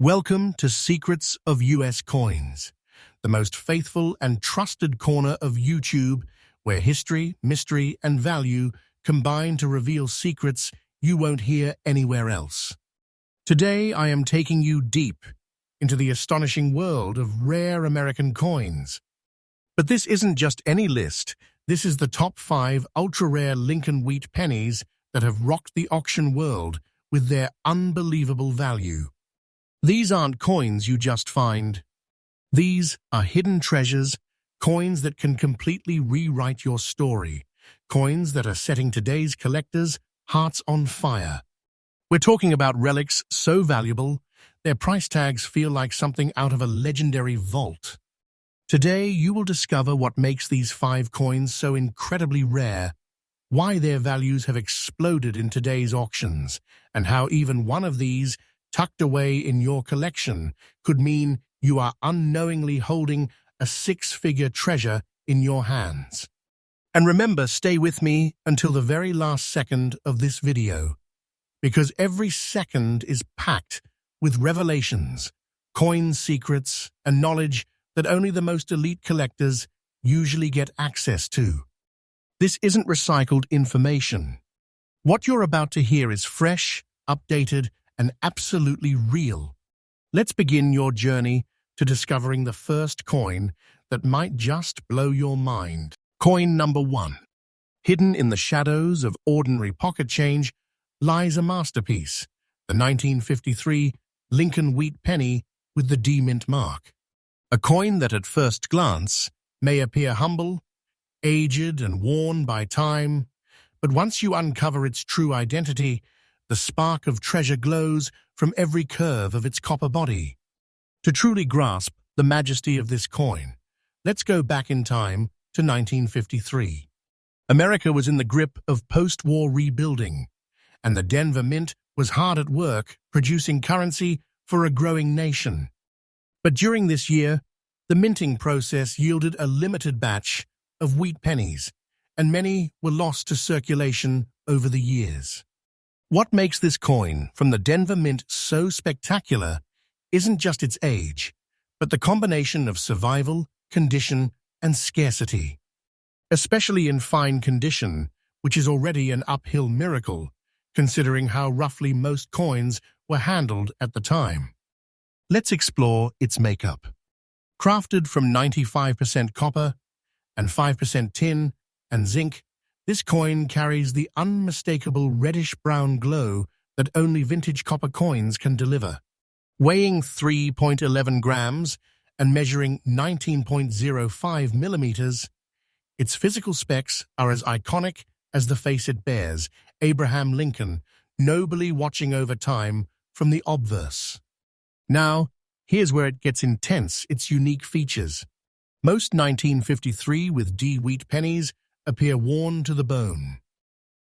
Welcome to Secrets of US Coins, the most faithful and trusted corner of YouTube where history, mystery, and value combine to reveal secrets you won't hear anywhere else. Today, I am taking you deep into the astonishing world of rare American coins. But this isn't just any list. This is the top 5 ultra-rare Lincoln wheat pennies that have rocked the auction world with their unbelievable value. These aren't coins you just find. These are hidden treasures, coins that can completely rewrite your story, coins that are setting today's collectors' hearts on fire. We're talking about relics so valuable, their price tags feel like something out of a legendary vault. Today, you will discover what makes these 5 coins so incredibly rare, why their values have exploded in today's auctions, and how even one of these tucked away in your collection could mean you are unknowingly holding a 6-figure treasure in your hands. And remember, stay with me until the very last second of this video, because every second is packed with revelations, coin secrets, and knowledge that only the most elite collectors usually get access to. This isn't recycled information. What you're about to hear is fresh, updated, and absolutely real. Let's begin your journey to discovering the first coin that might just blow your mind. Coin number 1. Hidden in the shadows of ordinary pocket change lies a masterpiece, the 1953 Lincoln wheat penny with the D mint mark. A coin that at first glance may appear humble, aged and worn by time, but once you uncover its true identity, the spark of treasure glows from every curve of its copper body. To truly grasp the majesty of this coin, let's go back in time to 1953. America was in the grip of post-war rebuilding, and the Denver Mint was hard at work producing currency for a growing nation. But during this year, the minting process yielded a limited batch of wheat pennies, and many were lost to circulation over the years. What makes this coin from the Denver Mint so spectacular isn't just its age, but the combination of survival, condition, and scarcity. Especially in fine condition, which is already an uphill miracle, considering how roughly most coins were handled at the time. Let's explore its makeup. Crafted from 95% copper and 5% tin and zinc, this coin carries the unmistakable reddish-brown glow that only vintage copper coins can deliver. Weighing 3.11 grams and measuring 19.05 millimeters, its physical specs are as iconic as the face it bears, Abraham Lincoln, nobly watching over time from the obverse. Now, here's where it gets intense, its unique features. Most 1953 with D wheat pennies appear worn to the bone.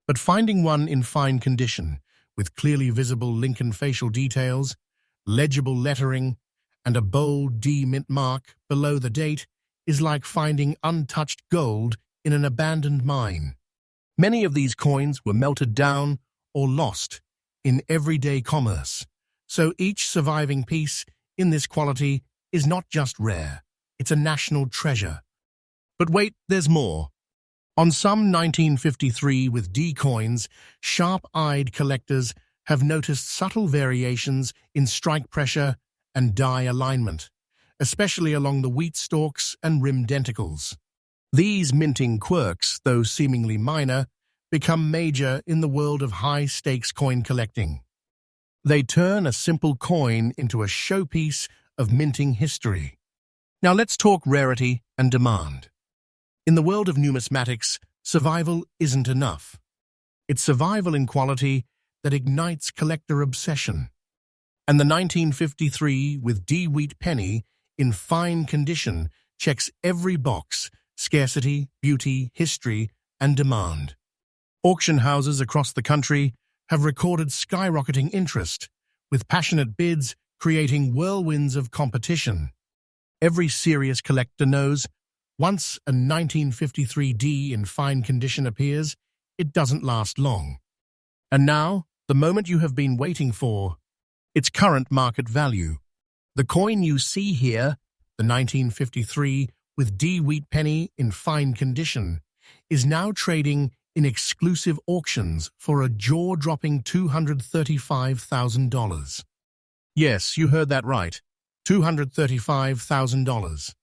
But finding one in fine condition, with clearly visible Lincoln facial details, legible lettering, and a bold D mint mark below the date is like finding untouched gold in an abandoned mine. Many of these coins were melted down or lost in everyday commerce, so each surviving piece in this quality is not just rare, it's a national treasure. But wait, there's more. On some 1953 with D coins, sharp-eyed collectors have noticed subtle variations in strike pressure and die alignment, especially along the wheat stalks and rim denticles. These minting quirks, though seemingly minor, become major in the world of high-stakes coin collecting. They turn a simple coin into a showpiece of minting history. Now let's talk rarity and demand. In the world of numismatics, survival isn't enough. It's survival in quality that ignites collector obsession. And the 1953 with D wheat penny in fine condition checks every box: scarcity, beauty, history, and demand. Auction houses across the country have recorded skyrocketing interest, with passionate bids creating whirlwinds of competition. Every serious collector knows once a 1953 D in fine condition appears, it doesn't last long. And now, the moment you have been waiting for, its current market value. The coin you see here, the 1953 with D wheat penny in fine condition, is now trading in exclusive auctions for a jaw-dropping $235,000. Yes, you heard that right. $235,000.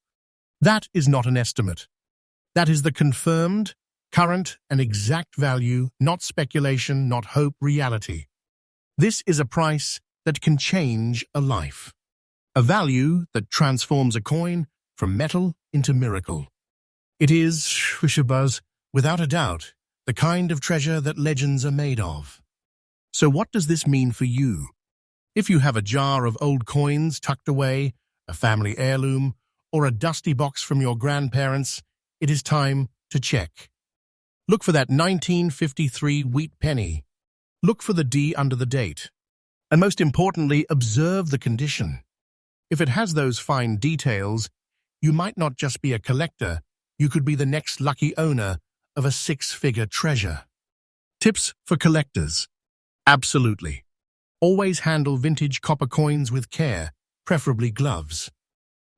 That is not an estimate. That is the confirmed, current, and exact value, not speculation, not hope, reality. This is a price that can change a life. A value that transforms a coin from metal into miracle. It is, Swishabuzz, without a doubt, the kind of treasure that legends are made of. So what does this mean for you? If you have a jar of old coins tucked away, a family heirloom, or a dusty box from your grandparents, it is time to check. Look for that 1953 wheat penny. Look for the D under the date. And most importantly, observe the condition. If it has those fine details, you might not just be a collector, you could be the next lucky owner of a six-figure treasure. Tips for collectors. Absolutely. Always handle vintage copper coins with care, preferably gloves.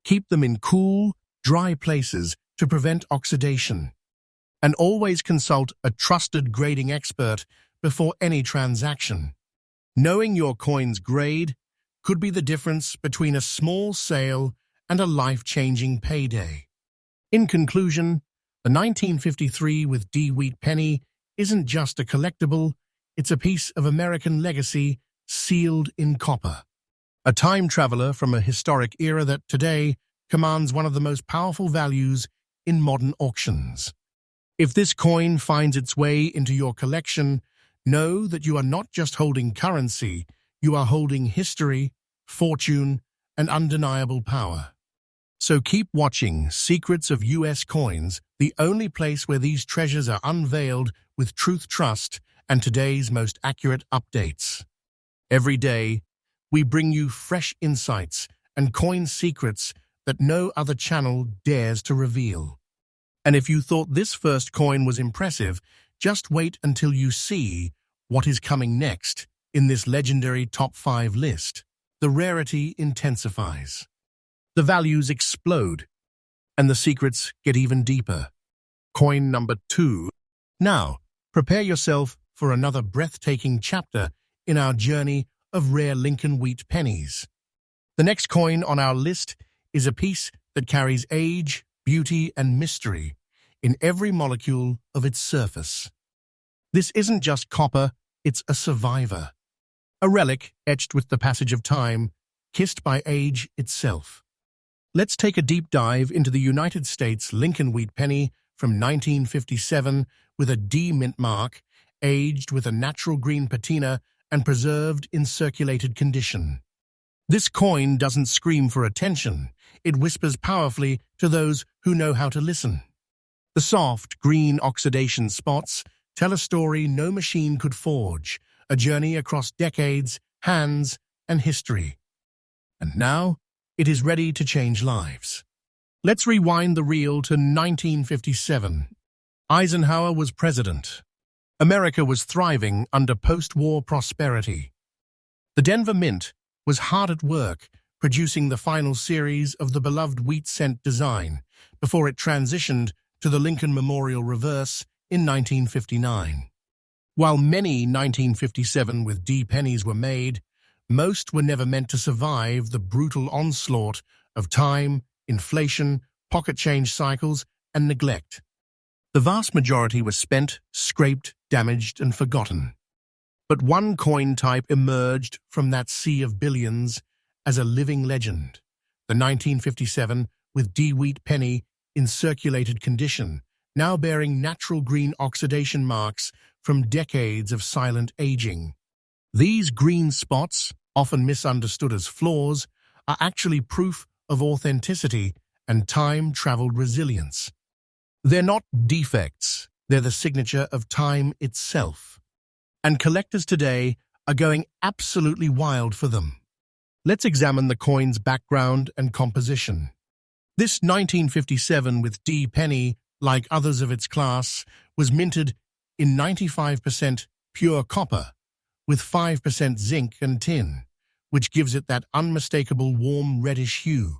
Keep them in cool, dry places to prevent oxidation. And always consult a trusted grading expert before any transaction. Knowing your coin's grade could be the difference between a small sale and a life-changing payday. In conclusion, the 1953 with D wheat penny isn't just a collectible, it's a piece of American legacy sealed in copper. A time traveler from a historic era that today commands one of the most powerful values in modern auctions. If this coin finds its way into your collection, know that you are not just holding currency, you are holding history, fortune, and undeniable power. So keep watching Secrets of US Coins, the only place where these treasures are unveiled with truth, trust, and today's most accurate updates. Every day, we bring you fresh insights and coin secrets that no other channel dares to reveal. And if you thought this first coin was impressive, just wait until you see what is coming next in this legendary top 5 list. The rarity intensifies. The values explode, and the secrets get even deeper. Coin number 2. Now, prepare yourself for another breathtaking chapter in our journey of rare Lincoln wheat pennies. The next coin on our list is a piece that carries age, beauty, and mystery in every molecule of its surface. This isn't just copper, it's a survivor. A relic etched with the passage of time, kissed by age itself. Let's take a deep dive into the United States Lincoln wheat penny from 1957 with a D mint mark, aged with a natural green patina and preserved in circulated condition. This coin doesn't scream for attention, it whispers powerfully to those who know how to listen. The soft, green oxidation spots tell a story no machine could forge, a journey across decades, hands, and history. And now, it is ready to change lives. Let's rewind the reel to 1957. Eisenhower was president. America was thriving under post-war prosperity. The Denver Mint was hard at work producing the final series of the beloved wheat cent design before it transitioned to the Lincoln Memorial Reverse in 1959. While many 1957 with D pennies were made, most were never meant to survive the brutal onslaught of time, inflation, pocket change cycles, and neglect. The vast majority were spent, scraped, damaged, and forgotten. But one coin type emerged from that sea of billions as a living legend, the 1957 with D wheat penny in circulated condition, now bearing natural green oxidation marks from decades of silent aging. These green spots, often misunderstood as flaws, are actually proof of authenticity and time-traveled resilience. They're not defects, they're the signature of time itself. And collectors today are going absolutely wild for them. Let's examine the coin's background and composition. This 1957 with D penny, like others of its class, was minted in 95% pure copper, with 5% zinc and tin, which gives it that unmistakable warm reddish hue.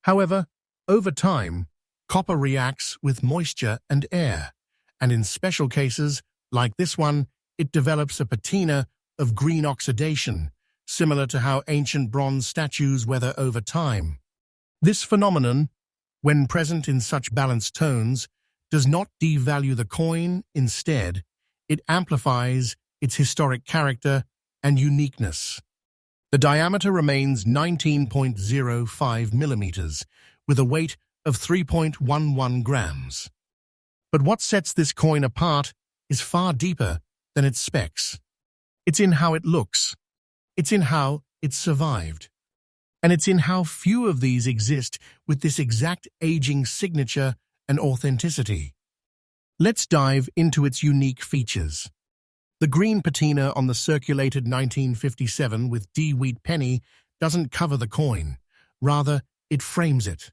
However, over time, copper reacts with moisture and air, and in special cases, like this one, it develops a patina of green oxidation, similar to how ancient bronze statues weather over time. This phenomenon, when present in such balanced tones, does not devalue the coin. Instead, it amplifies its historic character and uniqueness. The diameter remains 19.05 millimeters, with a weight of 3.11 grams. But what sets this coin apart is far deeper than its specs. It's in how it looks. It's in how it survived. And it's in how few of these exist with this exact aging signature and authenticity. Let's dive into its unique features. The green patina on the circulated 1957 with D wheat penny doesn't cover the coin. Rather, it frames it.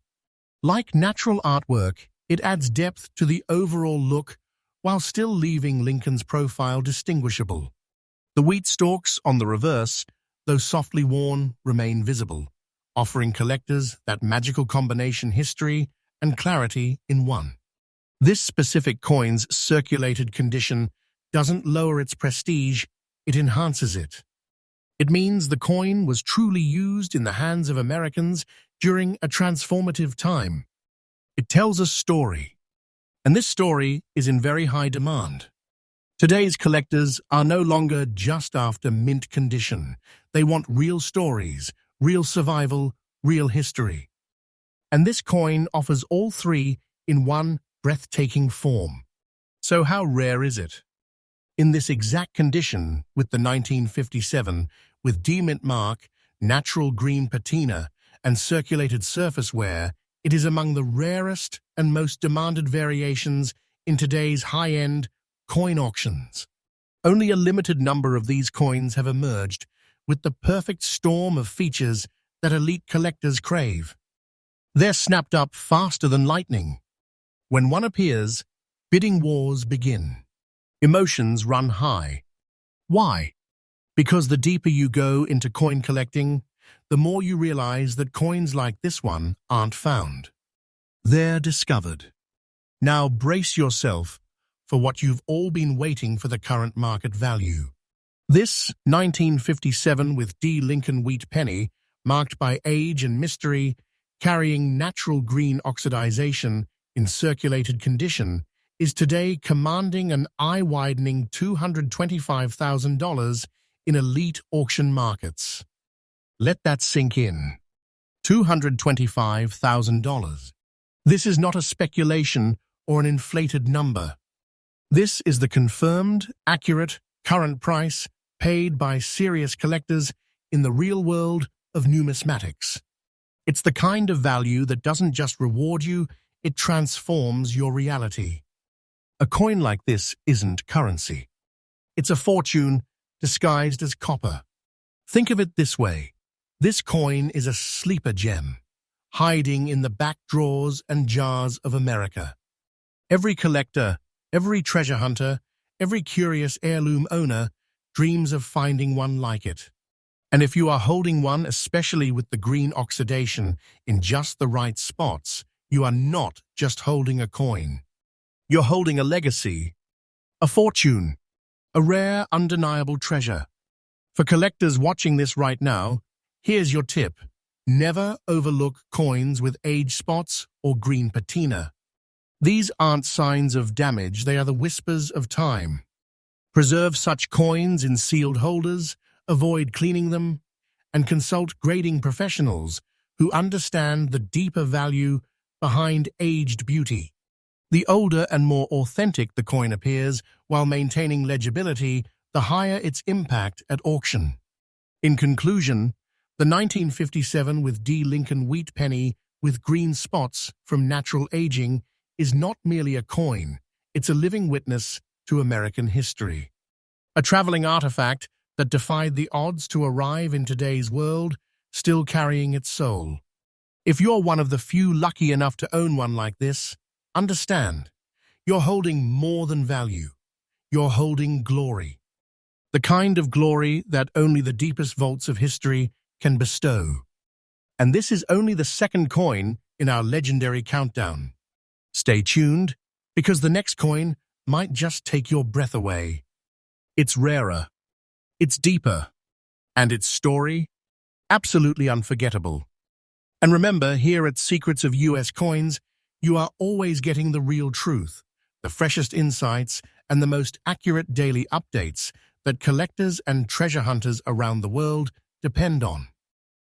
Like natural artwork, it adds depth to the overall look while still leaving Lincoln's profile distinguishable. The wheat stalks on the reverse, though softly worn, remain visible, offering collectors that magical combination history and clarity in one. This specific coin's circulated condition doesn't lower its prestige, it enhances it. It means the coin was truly used in the hands of Americans during a transformative time. It tells a story, and this story is in very high demand. Today's collectors are no longer just after mint condition. They want real stories, real survival, real history. And this coin offers all three in one breathtaking form. So how rare is it? In this exact condition, with the 1957, with D-mint mark, natural green patina, and circulated surface wear, it is among the rarest and most demanded variations in today's high-end coin auctions. Only a limited number of these coins have emerged with the perfect storm of features that elite collectors crave. They're snapped up faster than lightning. When one appears, bidding wars begin. Emotions run high. Why? Because the deeper you go into coin collecting, the more you realize that coins like this one aren't found. They're discovered. Now brace yourself for what you've all been waiting for: the current market value. This 1957 with D Lincoln wheat penny, marked by age and mystery, carrying natural green oxidization in circulated condition, is today commanding an eye-widening $225,000 in elite auction markets. Let that sink in. $225,000. This is not a speculation or an inflated number. This is the confirmed, accurate, current price paid by serious collectors in the real world of numismatics. It's the kind of value that doesn't just reward you, it transforms your reality. A coin like this isn't currency. It's a fortune disguised as copper. Think of it this way. This coin is a sleeper gem, hiding in the back drawers and jars of America. Every collector, every treasure hunter, every curious heirloom owner dreams of finding one like it. And if you are holding one, especially with the green oxidation in just the right spots, you are not just holding a coin. You're holding a legacy, a fortune, a rare, undeniable treasure. For collectors watching this right now, here's your tip. Never overlook coins with age spots or green patina. These aren't signs of damage, they are the whispers of time. Preserve such coins in sealed holders, avoid cleaning them, and consult grading professionals who understand the deeper value behind aged beauty. The older and more authentic the coin appears while maintaining legibility, the higher its impact at auction. In conclusion, the 1957 with D Lincoln wheat penny with green spots from natural aging is not merely a coin, it's a living witness to American history. A traveling artifact that defied the odds to arrive in today's world, still carrying its soul. If you're one of the few lucky enough to own one like this, understand, you're holding more than value. You're holding glory. The kind of glory that only the deepest vaults of history can bestow. And this is only the second coin in our legendary countdown. Stay tuned, because the next coin might just take your breath away. It's rarer, it's deeper, and its story, absolutely unforgettable. And remember, here at Secrets of US Coins, you are always getting the real truth, the freshest insights, and the most accurate daily updates that collectors and treasure hunters around the world depend on.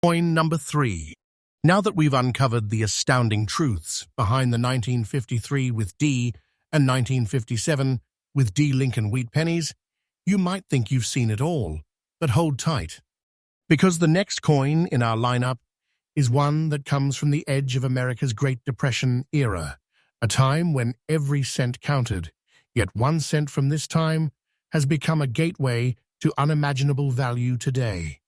Coin number 3. Now that we've uncovered the astounding truths behind the 1953 with D and 1957 with D Lincoln wheat pennies, you might think you've seen it all, but hold tight. Because the next coin in our lineup is one that comes from the edge of America's Great Depression era, a time when every cent counted, yet 1 cent from this time has become a gateway to unimaginable value today.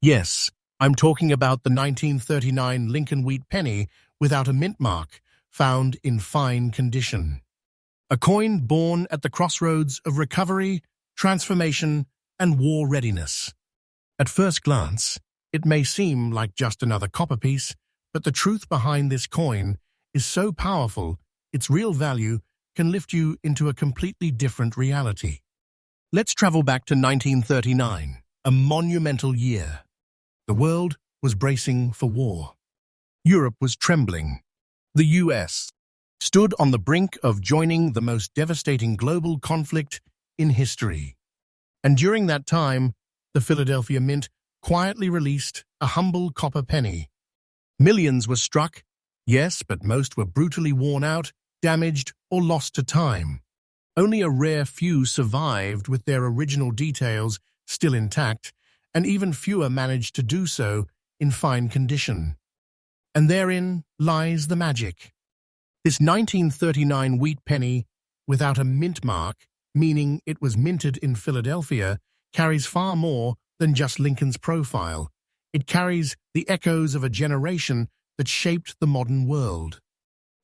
Yes, I'm talking about the 1939 Lincoln wheat penny without a mint mark, found in fine condition. A coin born at the crossroads of recovery, transformation, and war readiness. At first glance, it may seem like just another copper piece, but the truth behind this coin is so powerful, its real value can lift you into a completely different reality. Let's travel back to 1939, a monumental year. The world was bracing for war. Europe was trembling. The US stood on the brink of joining the most devastating global conflict in history. And during that time, the Philadelphia Mint quietly released a humble copper penny. Millions were struck, yes, but most were brutally worn out, damaged, or lost to time. Only a rare few survived with their original details still intact, and even fewer managed to do so in fine condition. And therein lies the magic. This 1939 wheat penny, without a mint mark, meaning it was minted in Philadelphia, carries far more than just Lincoln's profile. It carries the echoes of a generation that shaped the modern world.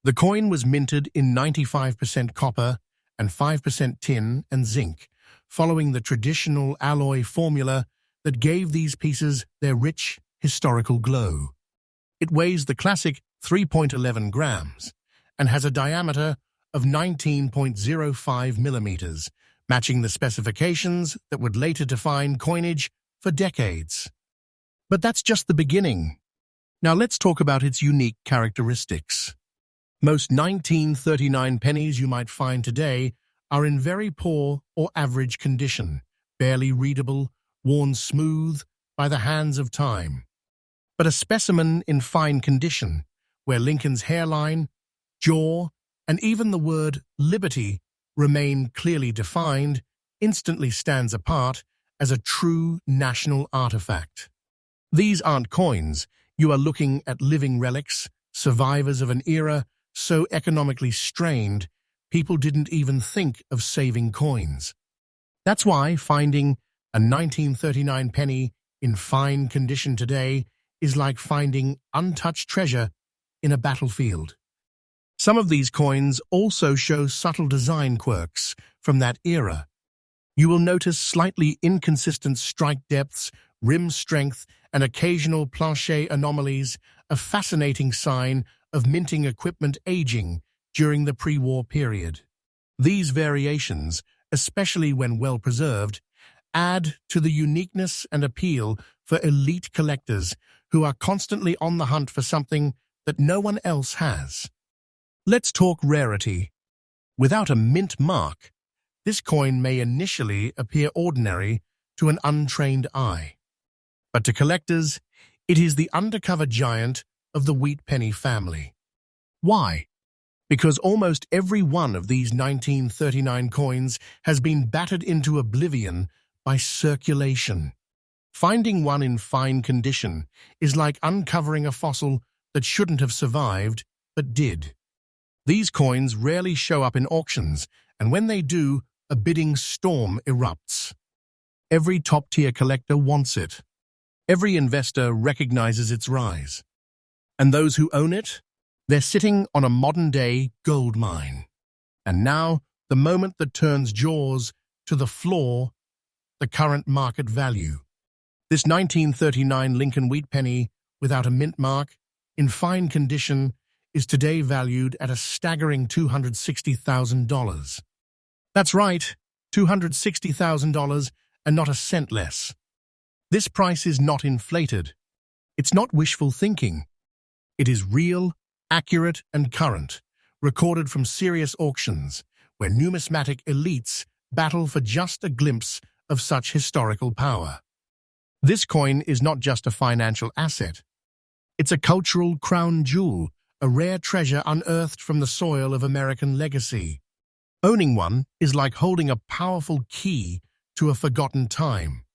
The coin was minted in 95% copper and 5% tin and zinc, following the traditional alloy formula that gave these pieces their rich, historical glow. It weighs the classic 3.11 grams and has a diameter of 19.05 millimeters, matching the specifications that would later define coinage for decades. But that's just the beginning. Now let's talk about its unique characteristics. Most 1939 pennies you might find today are in very poor or average condition, barely readable, worn smooth by the hands of time. But a specimen in fine condition, where Lincoln's hairline, jaw, and even the word liberty remain clearly defined, instantly stands apart as a true national artifact. These aren't coins. You are looking at living relics, survivors of an era so economically strained, people didn't even think of saving coins. That's why finding a 1939 penny in fine condition today is like finding untouched treasure in a battlefield. Some of these coins also show subtle design quirks from that era. You will notice slightly inconsistent strike depths, rim strength, and occasional plancher anomalies, a fascinating sign of minting equipment aging during the pre-war period. These variations, especially when well preserved, add to the uniqueness and appeal for elite collectors who are constantly on the hunt for something that no one else has. Let's talk rarity. Without a mint mark, this coin may initially appear ordinary to an untrained eye. But to collectors, it is the undercover giant of the wheat penny family. Why? Because almost every one of these 1939 coins has been battered into oblivion by circulation. Finding one in fine condition is like uncovering a fossil that shouldn't have survived, but did. These coins rarely show up in auctions, and when they do, a bidding storm erupts. Every top-tier collector wants it. Every investor recognizes its rise. And those who own it, they're sitting on a modern-day gold mine. And now, the moment that turns jaws to the floor, the current market value. This 1939 Lincoln wheat penny, without a mint mark, in fine condition, is today valued at a staggering $260,000. That's right, $260,000 and not a cent less. This price is not inflated. It's not wishful thinking. It is real, accurate, and current, recorded from serious auctions, where numismatic elites battle for just a glimpse of such historical power. This coin is not just a financial asset. It's a cultural crown jewel, a rare treasure unearthed from the soil of American legacy. Owning one is like holding a powerful key to a forgotten time,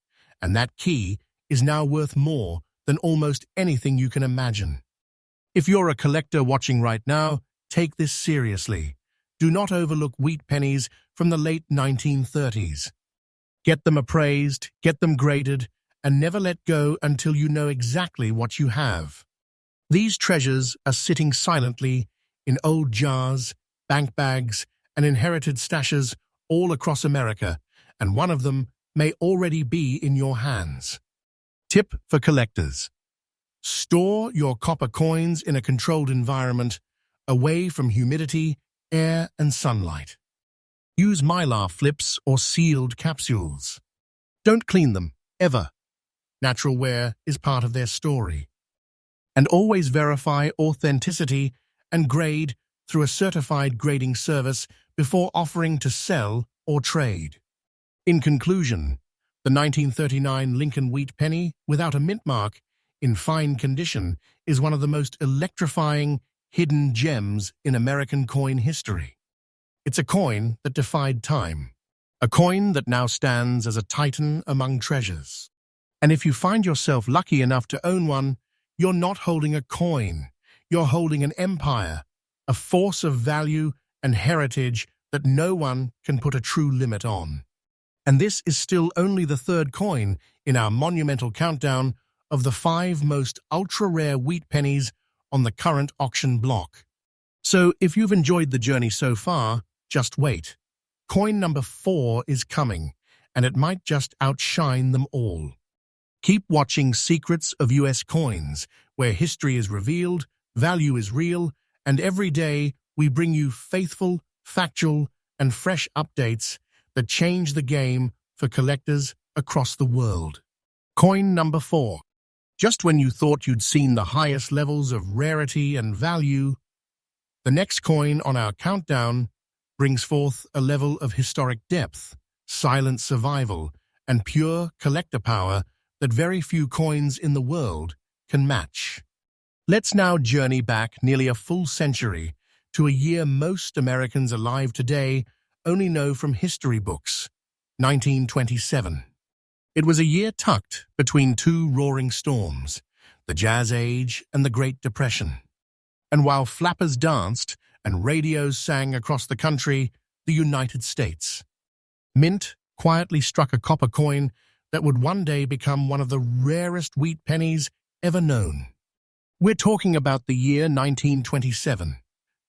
and that key is now worth more than almost anything you can imagine. If you're a collector watching right now, take this seriously. Do not overlook wheat pennies from the late 1930s. Get them appraised, get them graded, and never let go until you know exactly what you have. These treasures are sitting silently in old jars, bank bags, and inherited stashes all across America, and one of them may already be in your hands. Tip for collectors: store your copper coins in a controlled environment, away from humidity, air, and sunlight. Use mylar flips or sealed capsules. Don't clean them, ever. Natural wear is part of their story. And always verify authenticity and grade through a certified grading service before offering to sell or trade. In conclusion, the 1939 Lincoln wheat penny, without a mint mark, in fine condition, is one of the most electrifying hidden gems in American coin history. It's a coin that defied time, a coin that now stands as a titan among treasures. And if you find yourself lucky enough to own one, you're not holding a coin, you're holding an empire, a force of value and heritage that no one can put a true limit on. And this is still only the third coin in our monumental countdown of the 5 most ultra-rare wheat pennies on the current auction block. So if you've enjoyed the journey so far, just wait. Coin number 4 is coming, and it might just outshine them all. Keep watching Secrets of US Coins, where history is revealed, value is real, and every day we bring you faithful, factual, and fresh updates that change the game for collectors across the world. Coin number 4. Just when you thought you'd seen the highest levels of rarity and value, the next coin on our countdown brings forth a level of historic depth, silent survival, and pure collector power that very few coins in the world can match. Let's now journey back nearly a full century to a year most Americans alive today only know from history books, 1927. It was a year tucked between 2 roaring storms, the Jazz Age and the Great Depression. And while flappers danced and radios sang across the country, the United States, Mint quietly struck a copper coin that would one day become one of the rarest wheat pennies ever known. We're talking about the year 1927,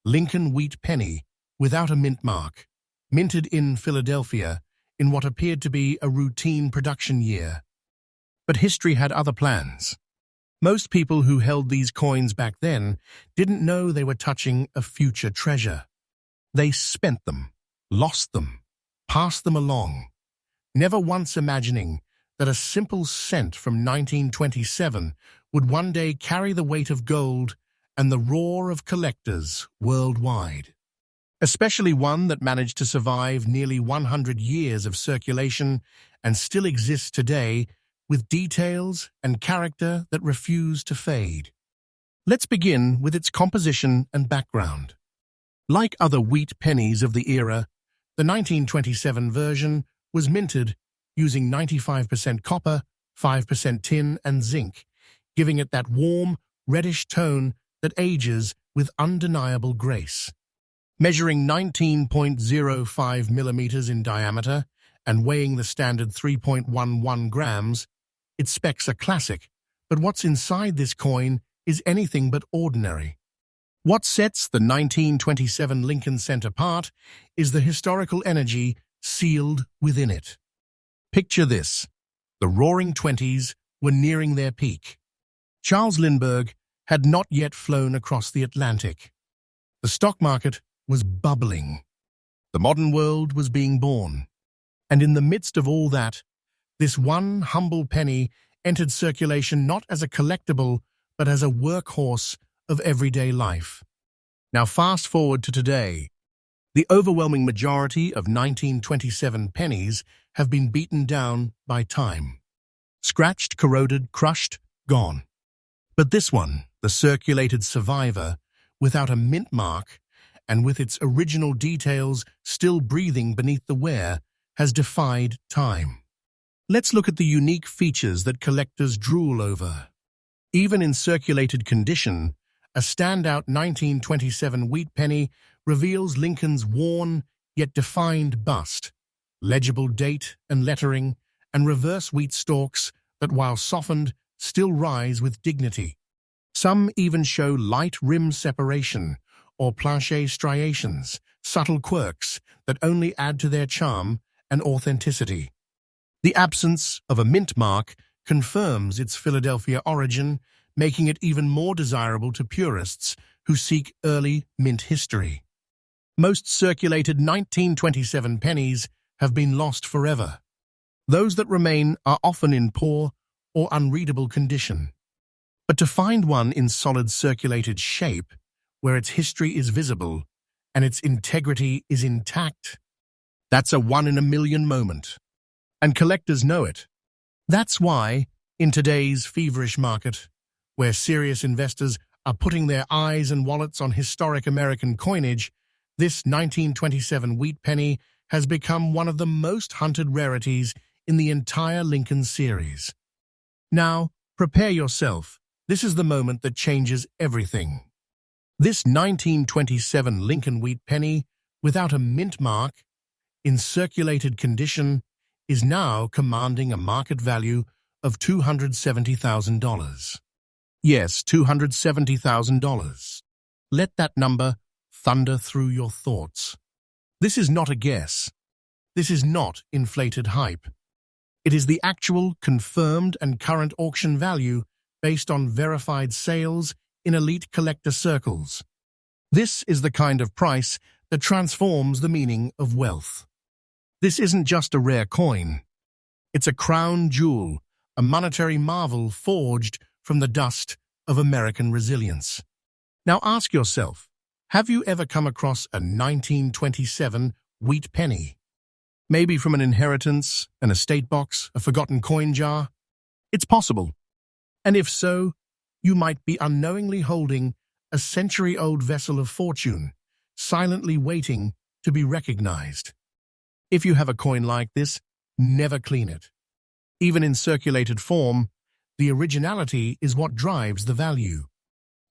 Lincoln wheat penny without a mint mark, minted in Philadelphia in what appeared to be a routine production year. But history had other plans. Most people who held these coins back then didn't know they were touching a future treasure. They spent them, lost them, passed them along, never once imagining that a simple cent from 1927 would one day carry the weight of gold and the roar of collectors worldwide. Especially one that managed to survive nearly 100 years of circulation and still exists today with details and character that refuse to fade. Let's begin with its composition and background. Like other wheat pennies of the era, the 1927 version was minted using 95% copper, 5% tin, and zinc, giving it that warm, reddish tone that ages with undeniable grace. Measuring 19.05 millimeters in diameter and weighing the standard 3.11 grams, its specs are classic, but what's inside this coin is anything but ordinary. What sets the 1927 Lincoln cent apart is the historical energy sealed within it. Picture this: the Roaring Twenties were nearing their peak. Charles Lindbergh had not yet flown across the Atlantic. The stock market was bubbling. The modern world was being born. And in the midst of all that, this one humble penny entered circulation not as a collectible, but as a workhorse of everyday life. Now fast forward to today. The overwhelming majority of 1927 pennies have been beaten down by time. Scratched, corroded, crushed, gone. But this one, the circulated survivor, without a mint mark, and with its original details still breathing beneath the wear, has defied time. Let's look at the unique features that collectors drool over. Even in circulated condition, a standout 1927 wheat penny reveals Lincoln's worn yet defined bust, legible date and lettering, and reverse wheat stalks that, while softened, still rise with dignity. Some even show light rim separation or planche striations, subtle quirks that only add to their charm and authenticity. The absence of a mint mark confirms its Philadelphia origin, making it even more desirable to purists who seek early mint history. Most circulated 1927 pennies have been lost forever. Those that remain are often in poor or unreadable condition. But to find one in solid circulated shape, where its history is visible and its integrity is intact, that's a one-in-a-million moment. And collectors know it. That's why, in today's feverish market, where serious investors are putting their eyes and wallets on historic American coinage, this 1927 wheat penny has become one of the most hunted rarities in the entire Lincoln series. Now, prepare yourself. This is the moment that changes everything. This 1927 Lincoln wheat penny, without a mint mark, in circulated condition, is now commanding a market value of $270,000. Yes, $270,000. Let that number thunder through your thoughts. This is not a guess. This is not inflated hype. It is the actual, confirmed and current auction value based on verified sales in elite collector circles. This is the kind of price that transforms the meaning of wealth. This isn't just a rare coin. It's a crown jewel, a monetary marvel forged from the dust of American resilience. Now ask yourself, have you ever come across a 1927 wheat penny? Maybe from an inheritance, an estate box, a forgotten coin jar? It's possible. And if so, you might be unknowingly holding a century-old vessel of fortune, silently waiting to be recognized. If you have a coin like this, never clean it. Even in circulated form, the originality is what drives the value.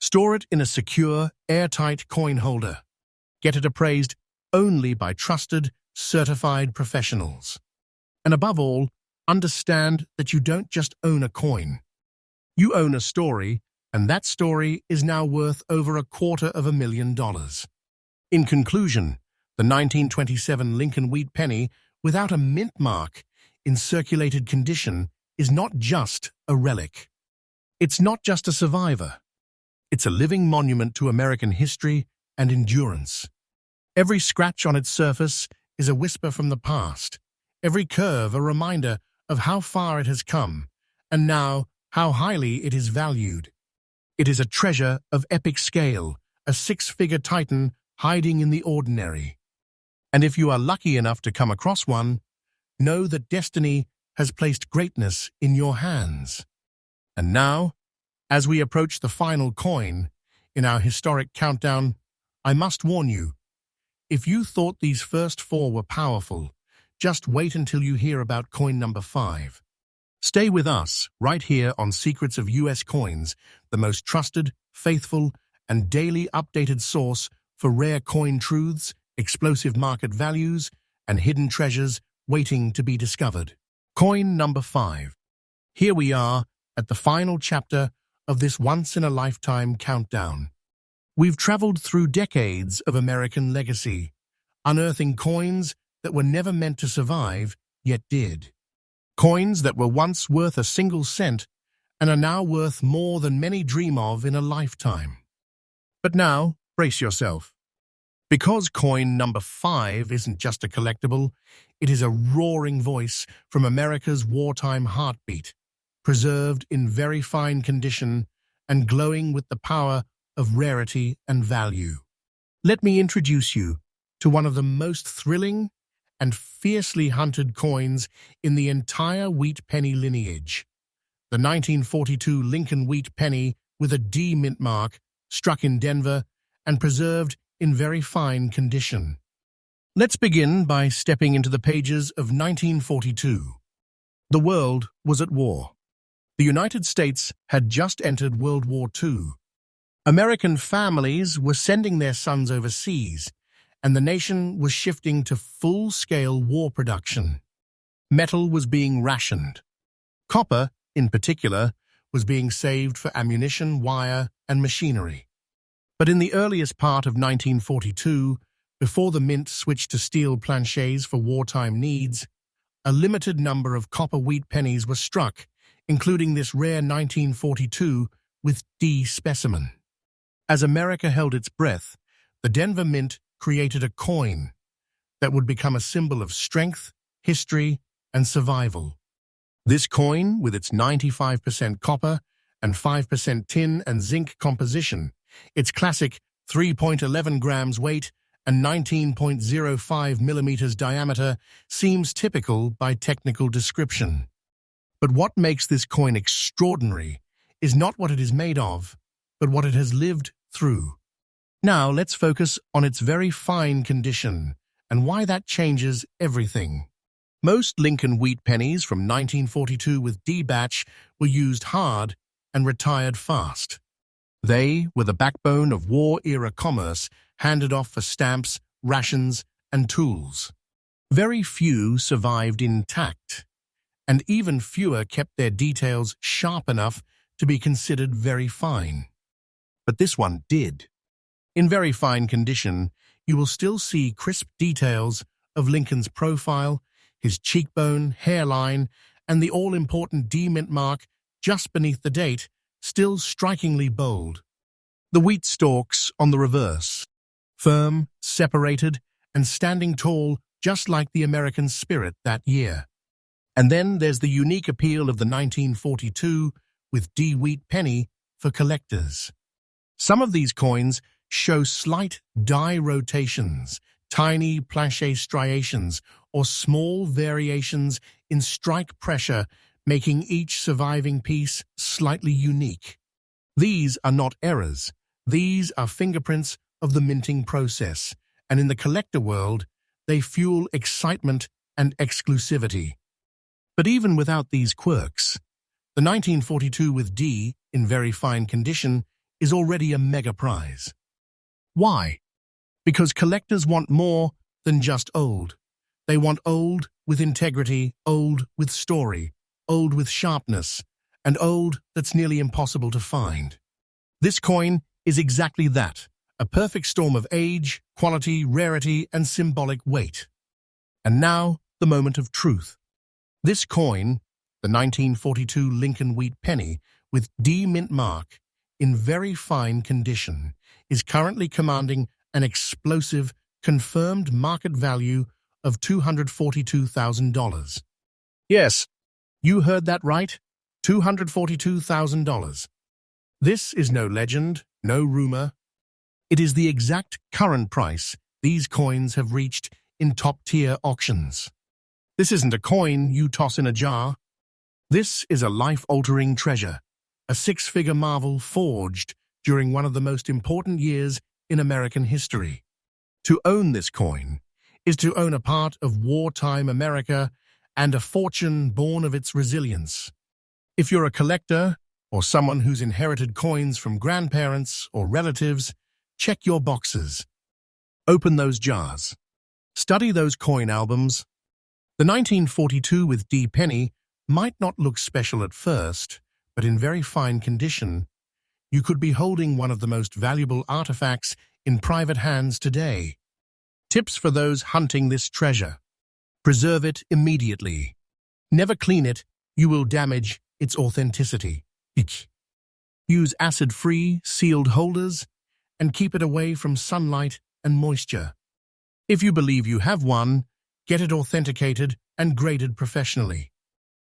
Store it in a secure, airtight coin holder. Get it appraised only by trusted, certified professionals. And above all, understand that you don't just own a coin. You own a story, and that story is now worth over $250,000. In conclusion, the 1927 Lincoln wheat penny, without a mint mark, in circulated condition, is not just a relic. It's not just a survivor. It's a living monument to American history and endurance. Every scratch on its surface is a whisper from the past, every curve a reminder of how far it has come, and now how highly it is valued. It is a treasure of epic scale, a six-figure titan hiding in the ordinary. And if you are lucky enough to come across one, know that destiny has placed greatness in your hands. And now, as we approach the final coin in our historic countdown, I must warn you, if you thought these first four were powerful, just wait until you hear about coin number 5. Stay with us right here on Secrets of US Coins, the most trusted, faithful, and daily updated source for rare coin truths, explosive market values, and hidden treasures waiting to be discovered. Coin number 5. Here we are at the final chapter of this once-in-a-lifetime countdown. We've traveled through decades of American legacy, unearthing coins that were never meant to survive, yet did. Coins that were once worth a single cent, and are now worth more than many dream of in a lifetime. But now, brace yourself. Because coin number 5 isn't just a collectible, it is a roaring voice from America's wartime heartbeat, preserved in very fine condition and glowing with the power of rarity and value. Let me introduce you to one of the most thrilling and fiercely hunted coins in the entire wheat penny lineage. The 1942 Lincoln wheat penny with a D mint mark, struck in Denver and preserved in very fine condition. Let's begin by stepping into the pages of 1942. The world was at war. The United States had just entered World War II. American families were sending their sons overseas, and the nation was shifting to full-scale war production. Metal was being rationed. Copper, in particular, was being saved for ammunition, wire, and machinery. But in the earliest part of 1942, before the mint switched to steel planchets for wartime needs, a limited number of copper wheat pennies were struck, including this rare 1942 with D specimen. As America held its breath, the Denver Mint created a coin that would become a symbol of strength, history, and survival. This coin, with its 95% copper and 5% tin and zinc composition, its classic 3.11 grams weight and 19.05 millimeters diameter, seems typical by technical description. But what makes this coin extraordinary is not what it is made of, but what it has lived through. Now let's focus on its very fine condition and why that changes everything. Most Lincoln wheat pennies from 1942 with D batch were used hard and retired fast. They were the backbone of war-era commerce, handed off for stamps, rations, and tools. Very few survived intact, and even fewer kept their details sharp enough to be considered very fine. But this one did. In very fine condition, you will still see crisp details of Lincoln's profile, his cheekbone, hairline, and the all-important D mint mark just beneath the date, still strikingly bold. The wheat stalks on the reverse, firm, separated, and standing tall just like the American spirit that year. And then there's the unique appeal of the 1942 with D wheat penny for collectors. Some of these coins show slight die rotations, tiny planchet striations, or small variations in strike pressure, making each surviving piece slightly unique. These are not errors. These are fingerprints of the minting process, and in the collector world, they fuel excitement and exclusivity. But even without these quirks, the 1942 with D, in very fine condition, is already a mega prize. Why? Because collectors want more than just old. They want old with integrity, old with story, old with sharpness, and old that's nearly impossible to find. This coin is exactly that, a perfect storm of age, quality, rarity, and symbolic weight. And now, the moment of truth. This coin, the 1942 Lincoln wheat penny with D mint mark, in very fine condition, is currently commanding an explosive, confirmed market value of $242,000. Yes, you heard that right, $242,000. This is no legend, no rumor. It is the exact current price these coins have reached in top-tier auctions. This isn't a coin you toss in a jar. This is a life-altering treasure, a six-figure marvel forged during one of the most important years in American history. To own this coin is to own a part of wartime America and a fortune born of its resilience. If you're a collector or someone who's inherited coins from grandparents or relatives, check your boxes. Open those jars. Study those coin albums. The 1942 with D penny might not look special at first, but in very fine condition, you could be holding one of the most valuable artifacts in private hands today. Tips for those hunting this treasure. Preserve it immediately. Never clean it, you will damage its authenticity. Use acid-free, sealed holders and keep it away from sunlight and moisture. If you believe you have one, get it authenticated and graded professionally.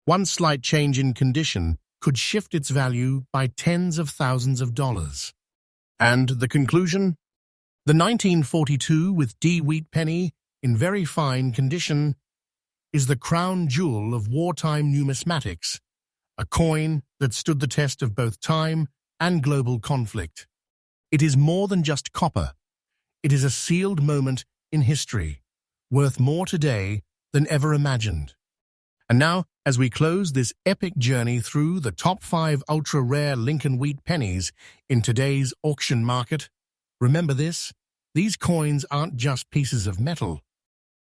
One slight change in condition could shift its value by tens of thousands of dollars. And the conclusion? The 1942 with D wheat penny, in very fine condition, is the crown jewel of wartime numismatics, a coin that stood the test of both time and global conflict. It is more than just copper. It is a sealed moment in history, worth more today than ever imagined. And now, as we close this epic journey through the top 5 ultra-rare Lincoln wheat pennies in today's auction market, remember this: these coins aren't just pieces of metal.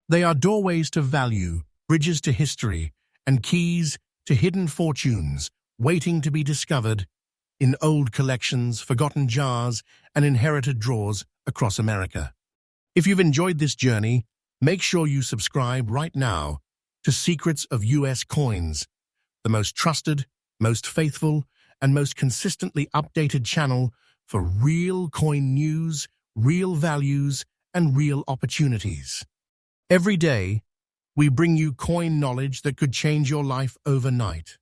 They are doorways to value, bridges to history, and keys to hidden fortunes waiting to be discovered in old collections, forgotten jars, and inherited drawers across America. If you've enjoyed this journey, make sure you subscribe right now to Secrets of U.S. Coins, the most trusted, most faithful, and most consistently updated channel for real coin news, real values, and real opportunities. Every day, we bring you coin knowledge that could change your life overnight.